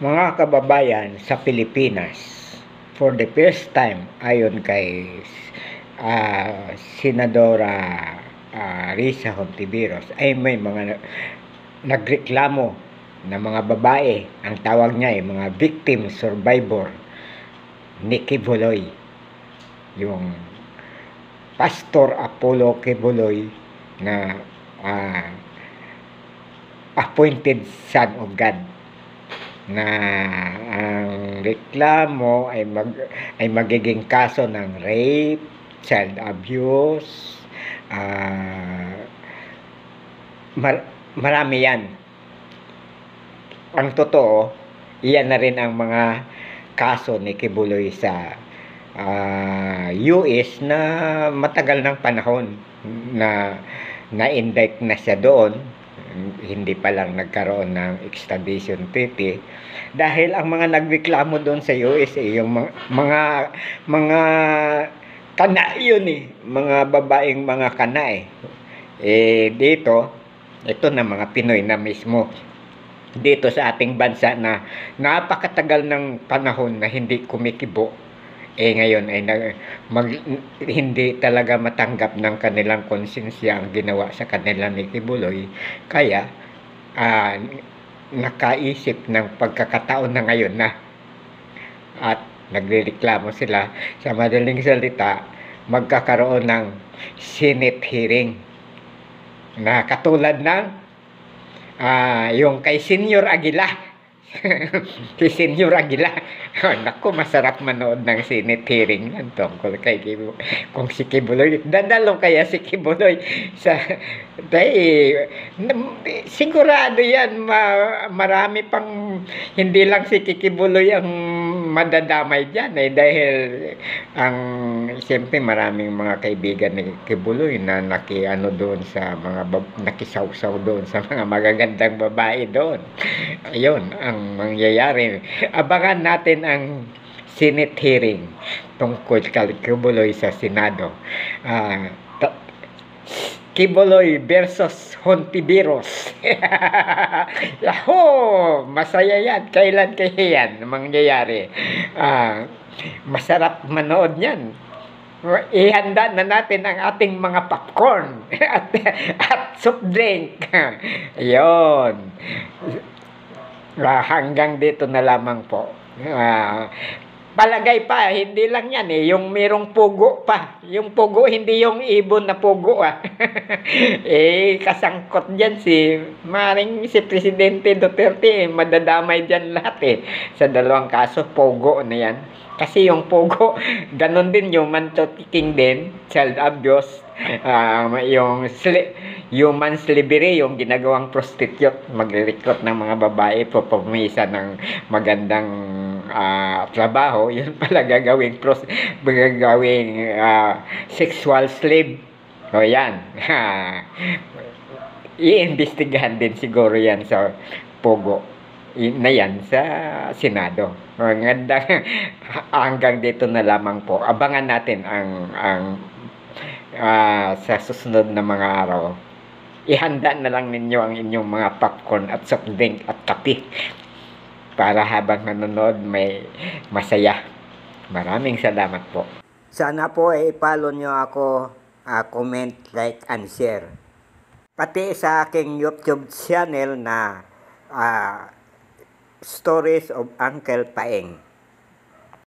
Mga kababayan sa Pilipinas, for the first time ayon kay Senadora Risa Hontiveros ay may mga nagreklamo na mga babae, ang tawag niya ay mga victim survivor ni Kibuloy, yung Pastor Apollo Kibuloy na appointed son of God, na ang reklamo ay magiging kaso ng rape, child abuse, marami yan. Ang totoo, iyan na rin ang mga kaso ni Kibuloy sa US na matagal ng panahon na na-indict na siya doon. Hindi pa lang nagkaroon ng extradition treaty dahil ang mga nagreklamo doon sa USA yung mga kana yun mga babaeng mga kana dito ito na mga Pinoy na mismo dito sa ating bansa na napakatagal ng panahon na hindi kumikibo ngayon ay hindi talaga matanggap ng kanilang konsensya ang ginawa sa kanila ni Kibuloy, kaya nakaisip ng pagkakataon na ngayon na at nagrereklamo sila. Sa madaling salita, magkakaroon ng Senate hearing na katulad ng yung kay Senior Aguila. Si Senyor Aguila. Naku, masarap manood ng Senate hearing yan tungkol kay kung si Kibuloy. Dadalo kaya si Kibuloy sa sigurado yan marami pang hindi lang si Kibuloy ang madadamay dyan dahil ang siyempre maraming mga kaibigan ni Kibuloy na nakiano doon sa mga nakisawsaw doon sa mga magagandang babae doon. Ayun ang mangyayari. Abangan natin ang Senate hearing tungkol kay Kibuloy sa Senado. Kibuloy versus Hontiveros. Yahoo! Masaya yan. Kailan kaya yan mangyayari? Masarap manood yan. Ihanda na natin ang ating mga popcorn at soft drink. Ayun. Hanggang dito na lamang po. Palagay pa, hindi lang yan yung merong pugo pa. Yung pugo, hindi yung ibon na pugo kasangkot dyan maring si Presidente Duterte madadamay dyan lahat sa dalawang kaso, pugo na yan. Kasi yung pugo, ganon din yung human trafficking din, child abuse, yung human slavery, yung ginagawang prostitute, magre-recruit ng mga babae, pupumisa ng magandang trabaho, yun pala gagawing sexual slave. O yan. Iimbestigahan din siguro yan sa Pogo na yan sa Senado. Hanggang dito na lamang po. Abangan natin ang sa susunod na mga araw. Ihanda na lang ninyo ang inyong mga popcorn at soft drink at kape para habang nanonood may masaya. Maraming salamat po. Sana po i-follow nyo ako, comment, like, and share. Pati sa aking YouTube channel na Stories of Uncle Paeng.